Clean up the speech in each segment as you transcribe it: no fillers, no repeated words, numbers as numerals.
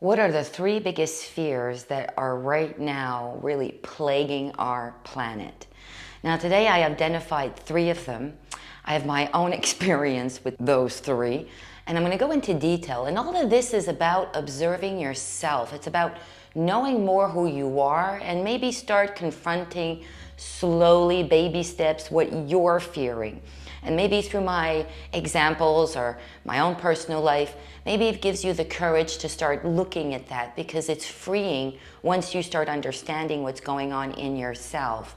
What are the three biggest fears that are right now really plaguing our planet? Now, today I identified three of them. I have my own experience with those three, and I'm going to go into detail. And all of this is about observing yourself. It's about knowing more who you are and maybe start confronting slowly, baby steps, what you're fearing. And maybe through my examples or my own personal life, maybe it gives you the courage to start looking at that, because it's freeing once you start understanding what's going on in yourself.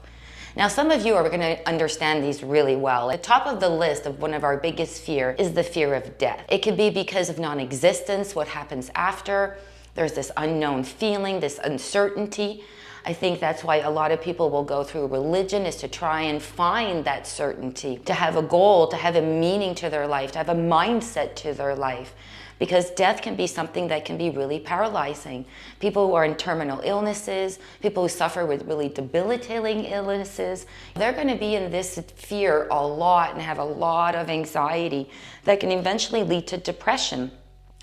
Now, some of you are going to understand these really well. At the top of the list of one of our biggest fear is the fear of death. It could be because of non-existence, what happens after. There's this unknown feeling, this uncertainty. I think that's why a lot of people will go through religion, is to try and find that certainty, to have a goal, to have a meaning to their life, to have a mindset to their life. Because death can be something that can be really paralyzing. People who are in terminal illnesses, people who suffer with really debilitating illnesses, they're going to be in this fear a lot and have a lot of anxiety that can eventually lead to depression.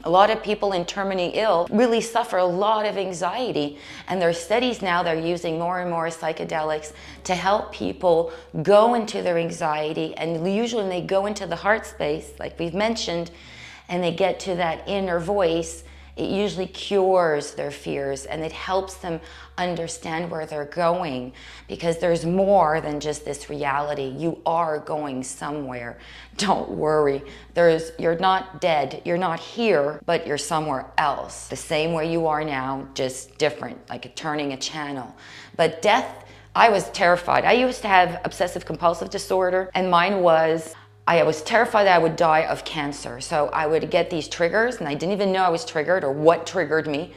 A lot of people in terminally ill really suffer a lot of anxiety, and there are studies now that are using more and more psychedelics to help people go into their anxiety. And usually when they go into the heart space, like we've mentioned, and they get to that inner voice, it usually cures their fears and it helps them understand where they're going, because there's more than just this reality. You are going somewhere. Don't worry. You're not dead. You're not here, but you're somewhere else. The same way you are now, just different, like turning a channel. But death, I was terrified. I used to have obsessive compulsive disorder, and mine was, I was terrified that I would die of cancer. So I would get these triggers, and I didn't even know I was triggered or what triggered me.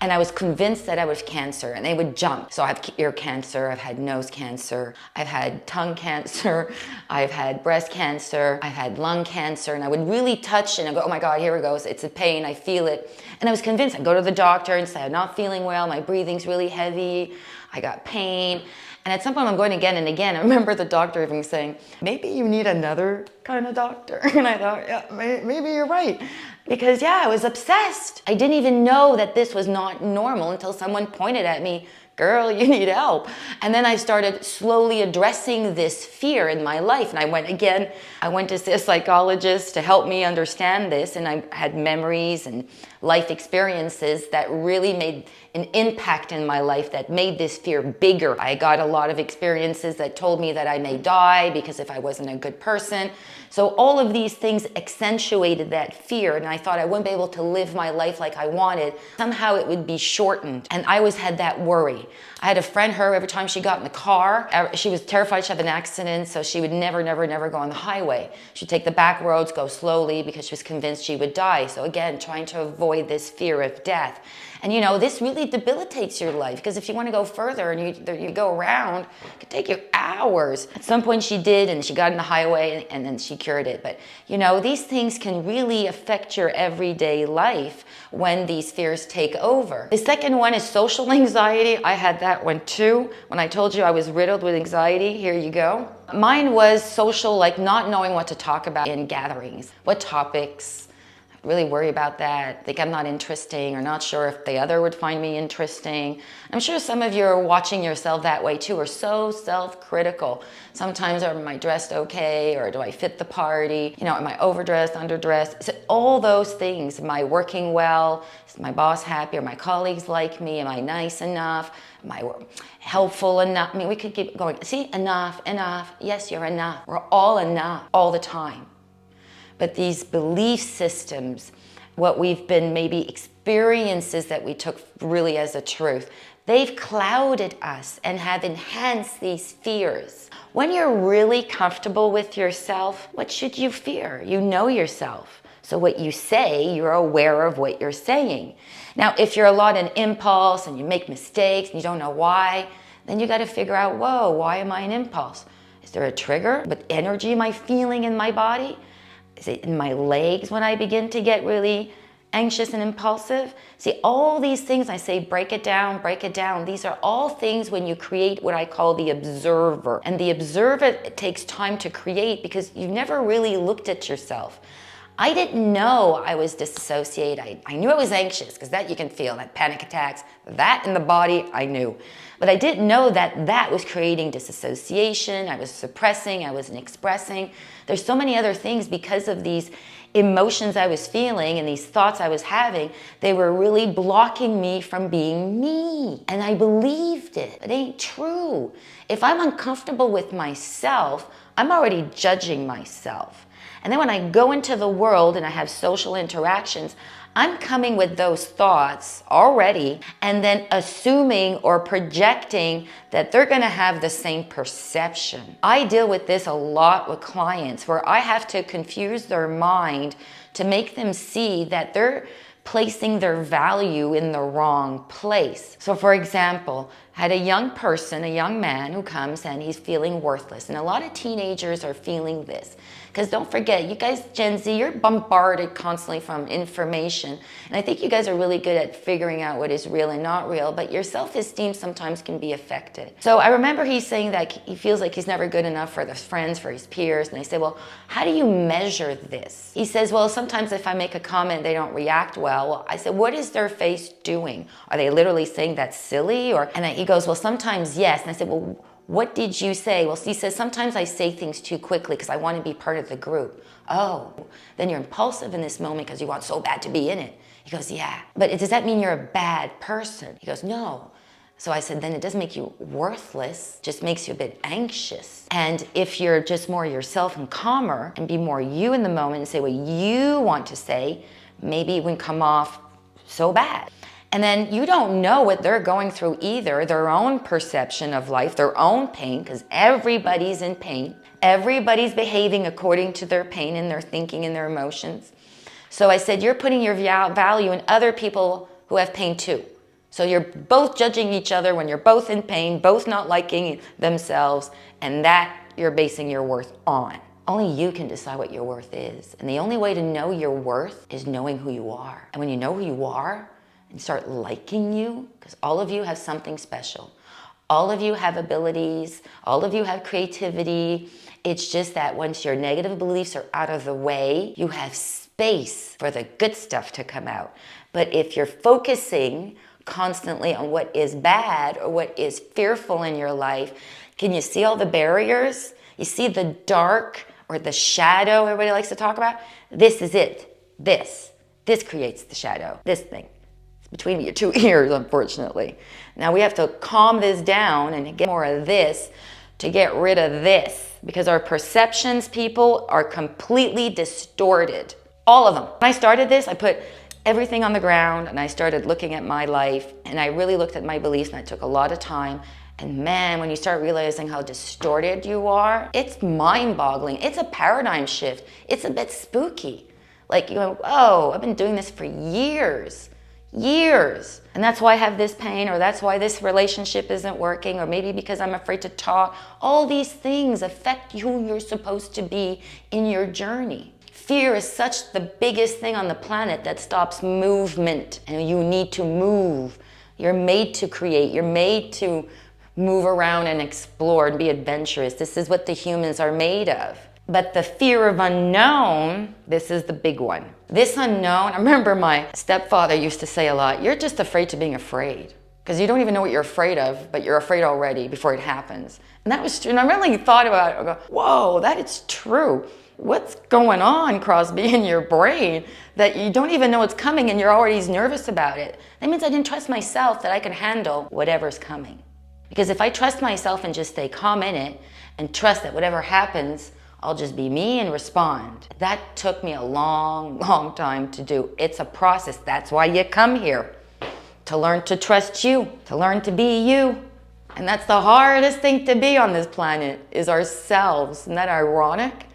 And I was convinced that I was cancer, and they would jump. So I have ear cancer, I've had nose cancer, I've had tongue cancer, I've had breast cancer, I've had lung cancer, and I would really touch and I go, oh my God, here it goes, it's a pain, I feel it. And I was convinced. I'd go to the doctor and say, I'm not feeling well, my breathing's really heavy, I got pain. And at some point I'm going again and again. I remember the doctor even saying, maybe you need another kind of doctor. And I thought, yeah, maybe you're right. Because yeah, I was obsessed. I didn't even know that this was not normal until someone pointed at me, girl, you need help. And then I started slowly addressing this fear in my life. And I went to see a psychologist to help me understand this. And I had memories and life experiences that really made an impact in my life, that made this fear bigger. I got a lot of experiences that told me that I may die because if I wasn't a good person. So all of these things accentuated that fear, and I thought I wouldn't be able to live my life like I wanted. Somehow it would be shortened, and I always had that worry. I had a friend, every time she got in the car, she was terrified she'd have an accident, so she would never go on the highway. She'd take the back roads, go slowly, because she was convinced she would die. So again, trying to avoid this fear of death. And you know, this really debilitates your life, because if you want to go further and you go around, it could take you hours. At some point she did, and she got in the highway, and then she cured it. But you know, these things can really affect your everyday life when these fears take over. The second one is social anxiety. I had that one too. When I told you I was riddled with anxiety, here you go. Mine was social, like not knowing what to talk about in gatherings, what topics. Really worry about that, think I'm not interesting, or not sure if the other would find me interesting. I'm sure some of you are watching yourself that way too, or so self-critical. Sometimes, am I dressed okay, or do I fit the party? You know, am I overdressed, underdressed? So all those things. Am I working well? Is my boss happy? Are my colleagues like me? Am I nice enough? Am I helpful enough? I mean, we could keep going. See, enough. Yes, you're enough. We're all enough all the time. But these belief systems, what we've been maybe experiences that we took really as a truth, they've clouded us and have enhanced these fears. When you're really comfortable with yourself, what should you fear? You know yourself. So what you say, you're aware of what you're saying. Now, if you're a lot in impulse and you make mistakes and you don't know why, then you got to figure out, whoa, why am I an impulse? Is there a trigger? What energy am I feeling in my body? Is it in my legs when I begin to get really anxious and impulsive? See, all these things, I say, break it down, break it down. These are all things when you create what I call the observer. And the observer, it takes time to create because you've never really looked at yourself. I didn't know I was disassociated. I knew I was anxious, because that you can feel, that panic attacks, that in the body, I knew. But I didn't know that that was creating disassociation. I was suppressing, I wasn't expressing. There's so many other things because of these emotions I was feeling and these thoughts I was having. They were really blocking me from being me. And I believed it. It ain't true. If I'm uncomfortable with myself, I'm already judging myself. And then when I go into the world and I have social interactions, I'm coming with those thoughts already and then assuming or projecting that they're going to have the same perception. I deal with this a lot with clients where I have to confuse their mind to make them see that they're placing their value in the wrong place. So for example, I had a young person, a young man who comes and he's feeling worthless. And a lot of teenagers are feeling this. Because don't forget, you guys, Gen Z, you're bombarded constantly from information. And I think you guys are really good at figuring out what is real and not real, but your self-esteem sometimes can be affected. So I remember he's saying that he feels like he's never good enough for his friends, for his peers. And I say, well, how do you measure this? He says, well, sometimes if I make a comment, they don't react well. Well, I said, what is their face doing? Are they literally saying that's silly? And he goes, well, sometimes yes. And I said, well, what did you say? Well, he says, sometimes I say things too quickly because I want to be part of the group. Oh, then you're impulsive in this moment because you want so bad to be in it. He goes, yeah. But does that mean you're a bad person? He goes, no. So I said, then it doesn't make you worthless, just makes you a bit anxious. And if you're just more yourself and calmer and be more you in the moment and say what you want to say, maybe it wouldn't come off so bad. And then you don't know what they're going through either, their own perception of life, their own pain, because everybody's in pain. Everybody's behaving according to their pain and their thinking and their emotions. So I said, you're putting your value in other people who have pain too. So you're both judging each other when you're both in pain, both not liking themselves, and that you're basing your worth on. Only you can decide what your worth is. And the only way to know your worth is knowing who you are. And when you know who you are, and start liking you, because all of you have something special. All of you have abilities, all of you have creativity. It's just that once your negative beliefs are out of the way, you have space for the good stuff to come out. But if you're focusing constantly on what is bad or what is fearful in your life, can you see all the barriers? You see the dark or the shadow everybody likes to talk about? This is it. This creates the shadow, this thing. Between your two ears, unfortunately. Now we have to calm this down and get more of this to get rid of this, because our perceptions, people, are completely distorted. All of them. When I started this, I put everything on the ground and I started looking at my life and I really looked at my beliefs, and it took a lot of time. And man, when you start realizing how distorted you are, it's mind-boggling. It's a paradigm shift. It's a bit spooky. Like you go, oh, I've been doing this for years. And that's why I have this pain, or that's why this relationship isn't working, or maybe because I'm afraid to talk. All these things affect who you're supposed to be in your journey. Fear is such the biggest thing on the planet that stops movement, and you need to move. You're made to create. You're made to move around and explore and be adventurous. This is what the humans are made of. But the fear of unknown, this is the big one. This unknown, I remember my stepfather used to say a lot, you're just afraid to being afraid. Because you don't even know what you're afraid of, but you're afraid already before it happens. And that was true. And I really thought about it. I go, whoa, that is true. What's going on, Crosby, in your brain that you don't even know what's coming and you're already nervous about it? That means I didn't trust myself that I can handle whatever's coming. Because if I trust myself and just stay calm in it and trust that whatever happens, I'll just be me and respond. That took me a long, long time to do. It's a process. That's why you come here. To learn to trust you, to learn to be you. And that's the hardest thing to be on this planet, is ourselves. Isn't that ironic?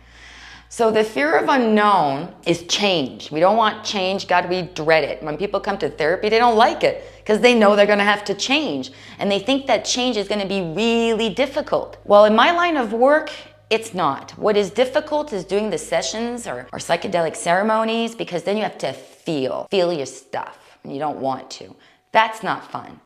So the fear of unknown is change. We don't want change, we dread it. When people come to therapy, they don't like it because they know they're gonna have to change. And they think that change is gonna be really difficult. Well, in my line of work, it's not. What is difficult is doing the sessions or psychedelic ceremonies, because then you have to feel your stuff and you don't want to. That's not fun.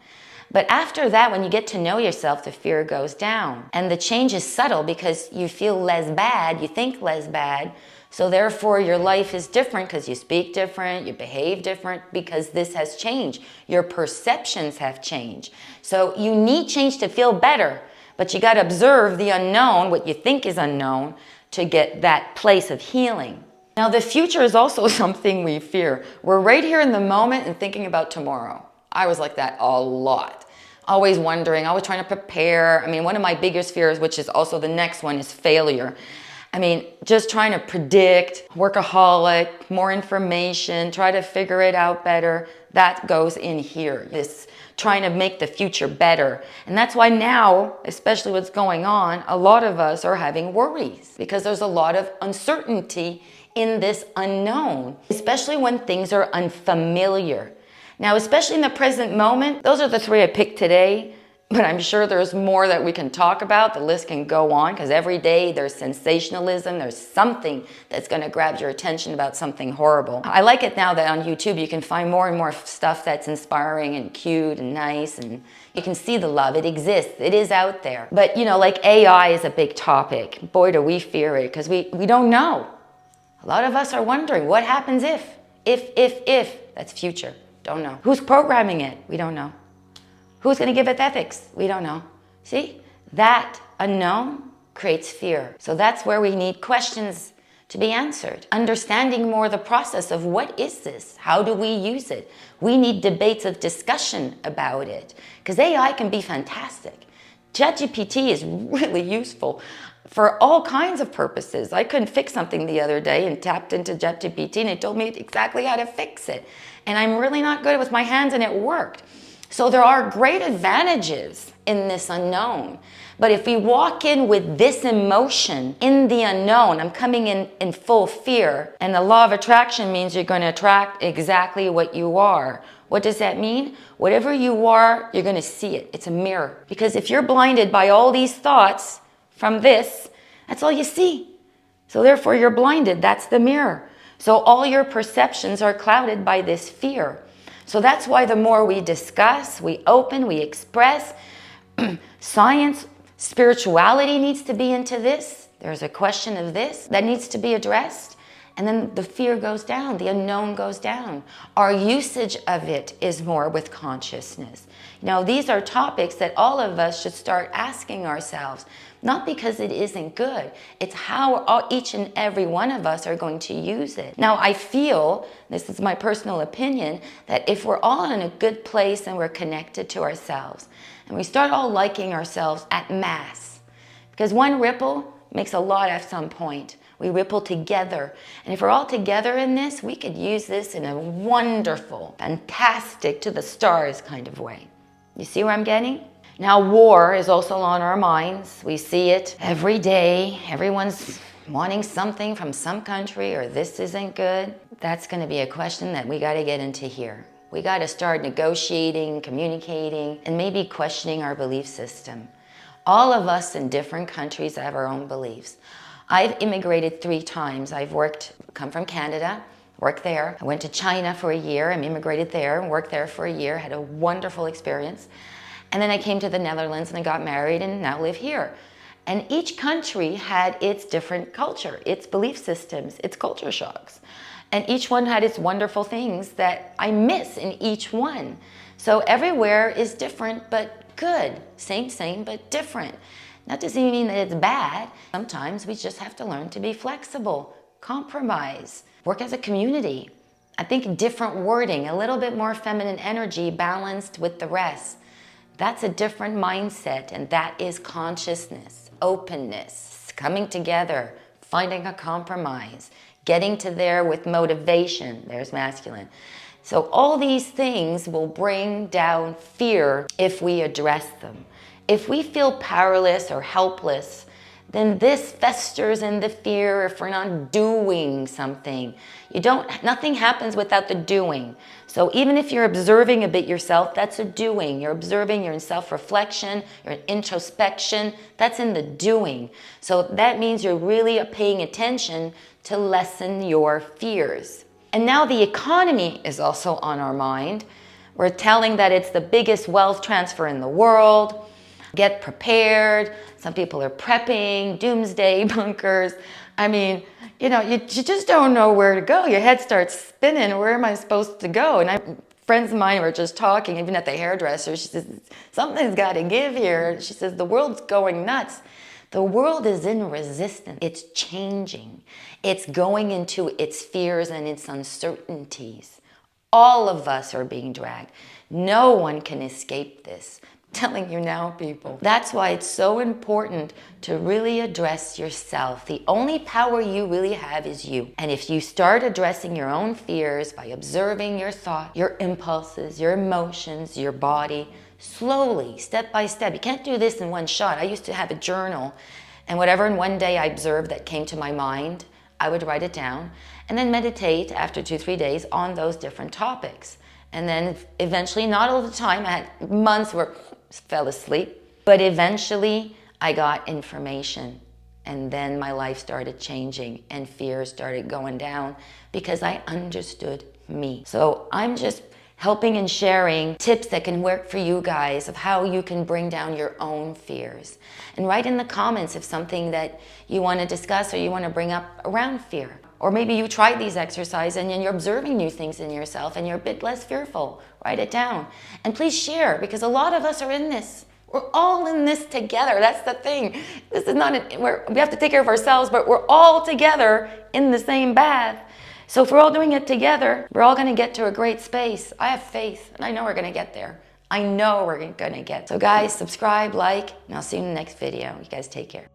But after that, when you get to know yourself, the fear goes down. And the change is subtle because you feel less bad, you think less bad, So therefore your life is different because you speak different, you behave different, because this has changed. Your perceptions have changed. So you need change to feel better, but you got to observe the unknown, what you think is unknown, to get that place of healing. Now the future is also something we fear. We're right here in the moment and thinking about tomorrow. I was like that a lot. Always wondering, always trying to prepare. I mean, one of my biggest fears, which is also the next one, is failure. I mean, just trying to predict, workaholic, more information, try to figure it out better. That goes in here, this trying to make the future better. And that's why now, especially what's going on, a lot of us are having worries because there's a lot of uncertainty in this unknown, especially when things are unfamiliar. Now, especially in the present moment, those are the three I picked today. But I'm sure there's more that we can talk about. The list can go on because every day there's sensationalism. There's something that's going to grab your attention about something horrible. I like it now that on YouTube you can find more and more stuff that's inspiring and cute and nice, and you can see the love. It exists. It is out there. But, you know, like AI is a big topic. Boy, do we fear it because we don't know. A lot of us are wondering what happens if. That's future. Don't know. Who's programming it? We don't know. Who's going to give it ethics? We don't know. See, that unknown creates fear. So that's where we need questions to be answered. Understanding more the process of what is this? How do we use it? We need debates of discussion about it because AI can be fantastic. ChatGPT is really useful for all kinds of purposes. I couldn't fix something the other day and tapped into ChatGPT and it told me exactly how to fix it. And I'm really not good with my hands and it worked. So there are great advantages in this unknown. But if we walk in with this emotion in the unknown, I'm coming in full fear. And the law of attraction means you're going to attract exactly what you are. What does that mean? Whatever you are, you're going to see it. It's a mirror. Because if you're blinded by all these thoughts from this, that's all you see. So therefore you're blinded. That's the mirror. So all your perceptions are clouded by this fear. So that's why the more we discuss, we open, we express, science, spirituality needs to be into this. There's a question of this that needs to be addressed. And then the fear goes down, the unknown goes down. Our usage of it is more with consciousness. You know, these are topics that all of us should start asking ourselves, not because it isn't good. It's how each and every one of us are going to use it. Now, I feel, this is my personal opinion, that if we're all in a good place and we're connected to ourselves, and we start all liking ourselves at mass, because one ripple makes a lot at some point. We ripple together. And if we're all together in this, we could use this in a wonderful, fantastic, to the stars kind of way. You see where I'm getting? Now, war is also on our minds. We see it every day. Everyone's wanting something from some country, or this isn't good. That's going to be a question that we got to get into here. We got to start negotiating, communicating, and maybe questioning our belief system. All of us in different countries have our own beliefs. I've immigrated 3 times. I've come from Canada, worked there. I went to China for a year. I immigrated there and worked there for a year, had a wonderful experience. And then I came to the Netherlands and I got married and now live here. And each country had its different culture, its belief systems, its culture shocks. And each one had its wonderful things that I miss in each one. So everywhere is different, but good. Same, but different. That doesn't mean that it's bad. Sometimes we just have to learn to be flexible, compromise, work as a community. I think different wording, a little bit more feminine energy balanced with the rest. That's a different mindset, and that is consciousness, openness, coming together, finding a compromise, getting to there with motivation. There's masculine. So all these things will bring down fear if we address them. If we feel powerless or helpless, then this festers in the fear if we're not doing something. Nothing happens without the doing. So even if you're observing a bit yourself, that's a doing. You're observing, you're in self-reflection, you're in introspection, that's in the doing. So that means you're really paying attention to lessen your fears. And now the economy is also on our mind. We're telling that it's the biggest wealth transfer in the world. Get prepared. Some people are prepping, doomsday bunkers, I mean, you just don't know where to go. Your head starts spinning. Where am I supposed to go? And friends of mine were just talking, even at the hairdresser. She says, something's got to give here. She says, the world's going nuts. The world is in resistance. It's changing. It's going into its fears and its uncertainties. All of us are being dragged. No one can escape this. I'm telling you now, people. That's why it's so important to really address yourself. The only power you really have is you. And if you start addressing your own fears by observing your thoughts, your impulses, your emotions, your body, slowly, step by step. You can't do this in one shot. I used to have a journal, and whatever in one day I observed that came to my mind, I would write it down and then meditate after 2-3 days on those different topics. And then eventually, not all the time, I had months where I fell asleep, but eventually I got information. And then my life started changing and fears started going down because I understood me. So I'm just helping and sharing tips that can work for you guys of how you can bring down your own fears. And write in the comments if something that you want to discuss or you want to bring up around fear. Or maybe you tried these exercises and you're observing new things in yourself and you're a bit less fearful. Write it down. And please share, because a lot of us are in this. We're all in this together. That's the thing. This is not, we have to take care of ourselves, but we're all together in the same bath. So if we're all doing it together, we're all going to get to a great space. I have faith, and I know we're going to get there. I know we're going to get. So guys, subscribe, like, and I'll see you in the next video. You guys take care.